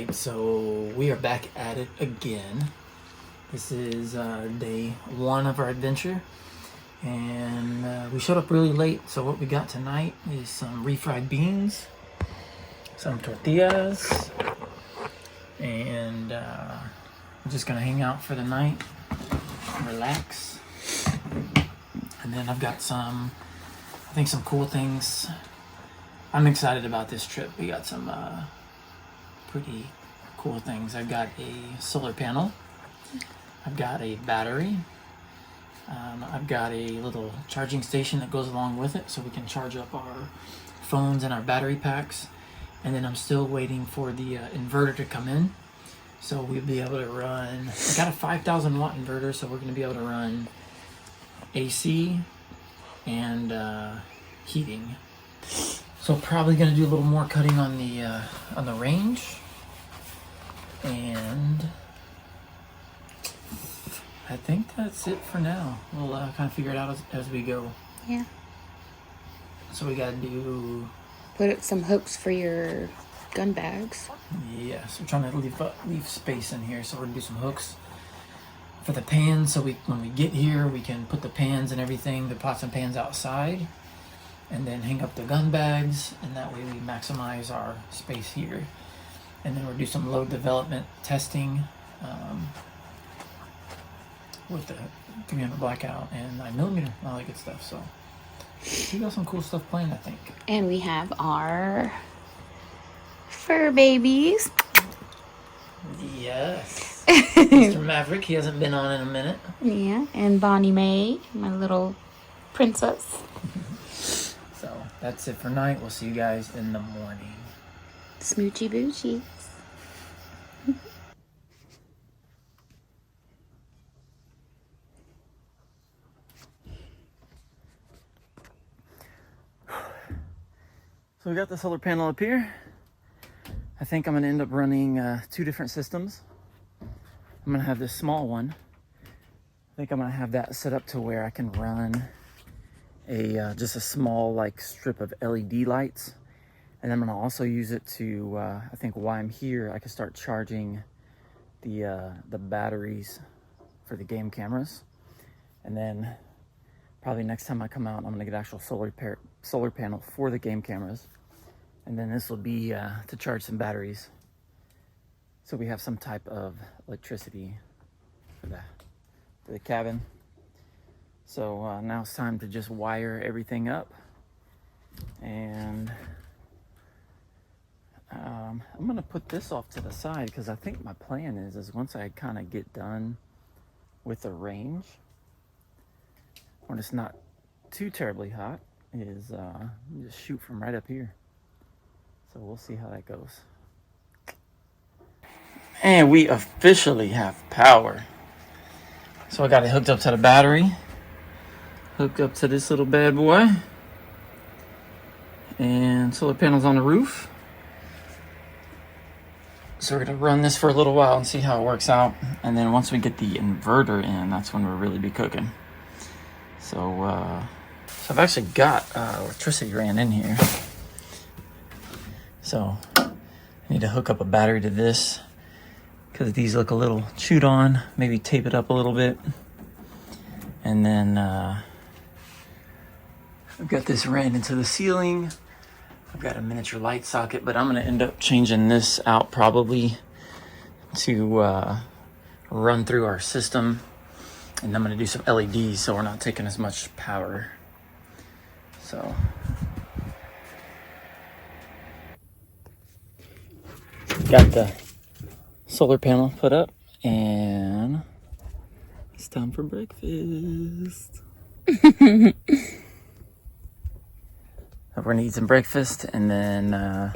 So we are back at it again. This is day one of our adventure, and we showed up really late. So what we got tonight is some refried beans, some tortillas, and we're just gonna hang out for the night, relax. And then I've got some cool things. I'm excited about this trip. We got some pretty cool things. I've got a solar panel. I've got a battery. I've got a little charging station that goes along with it so we can charge up our phones and our battery packs. And then I'm still waiting for the inverter to come in. So we'll be able to run, I got a 5,000 watt inverter, so we're going to be able to run AC and heating. So probably going to do a little more cutting on the range. And I think that's it for now. We'll kind of figure it out as we go. Yeah. So we got to put up some hooks for your gun bags. Yes, we're trying to leave space in here, so we're gonna do some hooks for the pans. So when we get here, we can put the pans and everything, the pots and pans outside, and then hang up the gun bags, and that way we maximize our space here. And then we'll do some load development testing with the 300 blackout and 9mm, all that good stuff. So we got some cool stuff planned, I think. And we have our fur babies. Yes. Mr. Maverick, he hasn't been on in a minute. Yeah, and Bonnie Mae, my little princess. So that's it for night. We'll see you guys in the morning. Smoochy boochies. So we got the solar panel up here. I think I'm gonna end up running 2 different systems. I'm gonna have this small one. I think I'm gonna have that set up to where I can run just a small like strip of LED lights. And I'm gonna also use it to, I think while I'm here, I can start charging the batteries for the game cameras. And then probably next time I come out, I'm gonna get actual solar panel for the game cameras. And then this will be to charge some batteries. So we have some type of electricity for the cabin. So now it's time to just wire everything up. And I'm gonna put this off to the side because I think my plan is once I kind of get done with the range, when it's not too terribly hot, is just shoot from right up here. So we'll see how that goes. And we officially have power. So I got it hooked up to the battery, hooked up to this little bad boy, and solar panels on the roof. So we're gonna run this for a little while and see how it works out. And then once we get the inverter in, that's when we'll really be cooking. So I've actually got electricity ran in here. So I need to hook up a battery to this because these look a little chewed on. Maybe tape it up a little bit. And then I've got this ran into the ceiling. I've got a miniature light socket, but I'm gonna end up changing this out probably to run through our system. And I'm gonna do some LEDs so we're not taking as much power. So got the solar panel put up and it's time for breakfast. We're gonna eat some breakfast and then I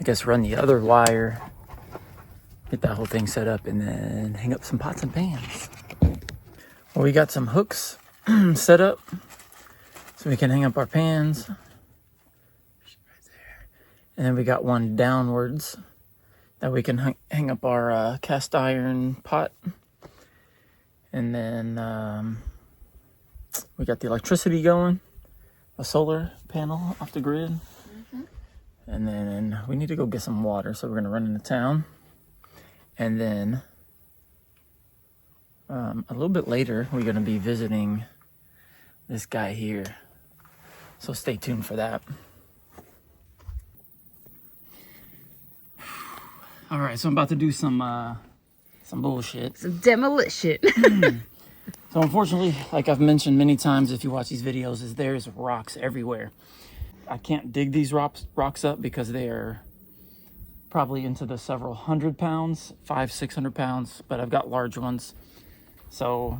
guess run the other wire, get that whole thing set up, and then hang up some pots and pans. Well, we got some hooks set up so we can hang up our pans. And then we got one downwards that we can hang up our cast iron pot. And then we got the electricity going, a solar panel off the grid. And then we need to go get some water, so we're gonna run into town. And then a little bit later, we're gonna be visiting this guy here. So stay tuned for that. All right, so I'm about to do some bullshit. Some demolition. So unfortunately, like I've mentioned many times, if you watch these videos, is there's rocks everywhere. I can't dig these rocks up because they are probably into the several hundred pounds, 500-600 pounds, but I've got large ones. So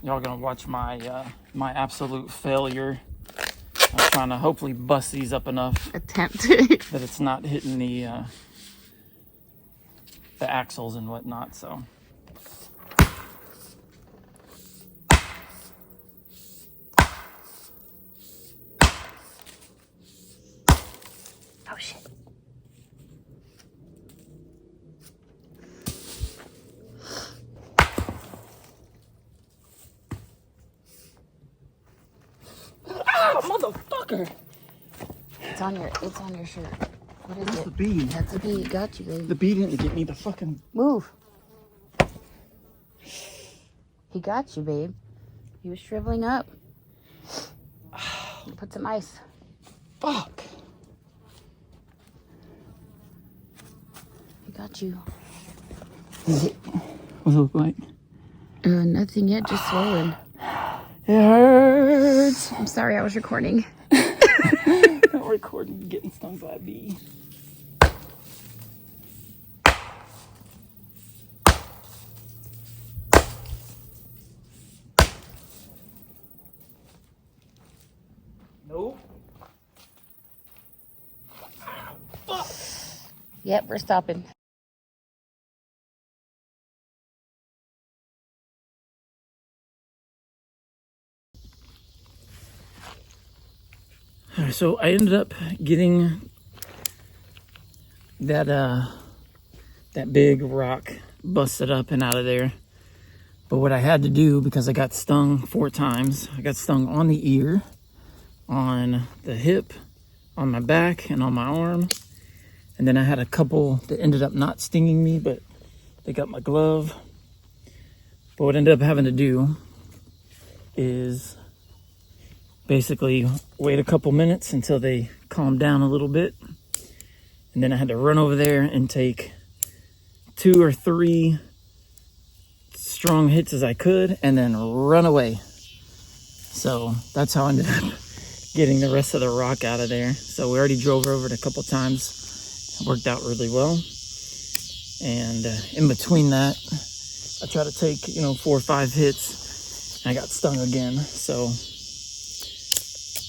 y'all gonna watch my my absolute failure. I'm trying to hopefully bust these up enough Attempt. that it's not hitting the axles and whatnot. So. Oh shit. Ah, motherfucker! It's on your shirt. What is That's it? the bead. That's the bead. Got you, babe. The bead didn't get me the fucking... Move. He got you, babe. He was shriveling up. Put some ice. Fuck! He got you. What's it look like? Nothing yet, just swollen. It hurts! I'm sorry, I was recording. Not recording, getting stung by a bee. Nope. Fuck! Yep, we're stopping. So I ended up getting that that big rock busted up and out of there. But what I had to do, because I got stung 4 times, I got stung on the ear, on the hip, on my back, and on my arm. And then I had a couple that ended up not stinging me, but they got my glove. But what I ended up having to do is basically wait a couple minutes until they calmed down a little bit. And then I had to run over there and take 2 or 3 strong hits as I could and then run away. So that's how I ended up getting the rest of the rock out of there. So we already drove over it a couple times. It worked out really well. And in between that, I tried to take, 4 or 5 hits and I got stung again. So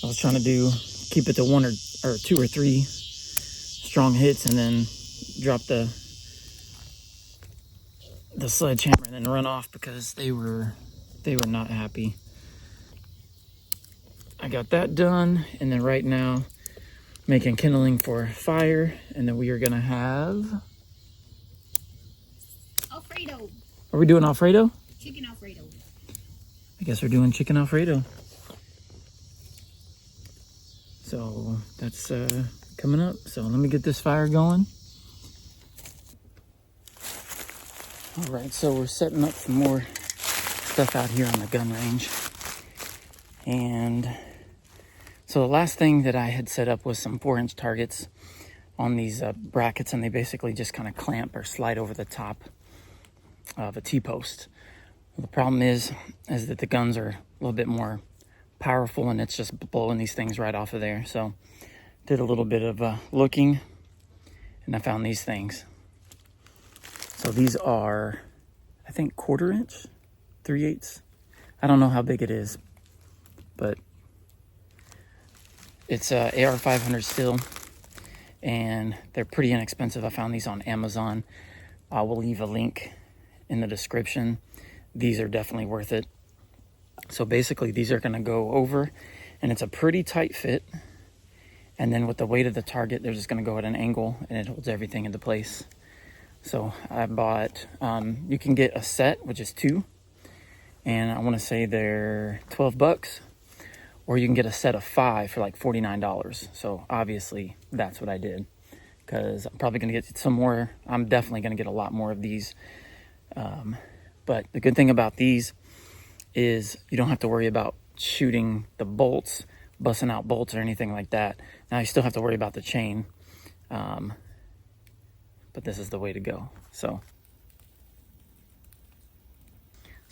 I was trying to keep it to 1 or 2 or 3 strong hits and then drop the sledgehammer and then run off because they were not happy. I got that done, and then right now making kindling for fire, and then we are gonna have Alfredo. Are we doing Alfredo? Chicken Alfredo. I guess we're doing chicken Alfredo. So that's coming up. So let me get this fire going. All right, so we're setting up some more stuff out here on the gun range. And so the last thing that I had set up was some 4-inch targets on these brackets, and they basically just kind of clamp or slide over the top of a T-post. Well, the problem is that the guns are a little bit more powerful, and it's just blowing these things right off of there. So did a little bit of looking, and I found these things. So these are, I think, 1/4 inch, 3/8. I don't know how big it is, but it's AR 500 still, and they're pretty inexpensive. I found these on Amazon. I will leave a link in the description. These are definitely worth it. So basically these are gonna go over, and it's a pretty tight fit. And then with the weight of the target, they're just gonna go at an angle, and it holds everything into place. So I bought, you can get a set, which is 2. And I wanna say they're $12. Or you can get a set of 5 for like $49. So obviously that's what I did. because I'm probably going to get some more. I'm definitely going to get a lot more of these. But the good thing about these is you don't have to worry about shooting the bolts, busting out bolts or anything like that. Now you still have to worry about the chain, but this is the way to go. So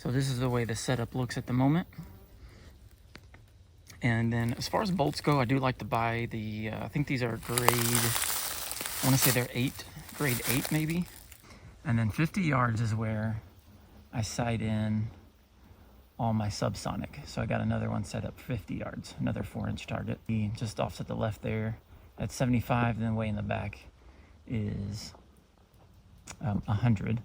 this is the way the setup looks at the moment. And then as far as bolts go, I do like to buy the, I think these are grade, I want to say they're grade 8 maybe. And then 50 yards is where I sight in all my subsonic. So I got another one set up 50 yards, another 4-inch target. Just off to the left there at 75, and then way in the back is 100.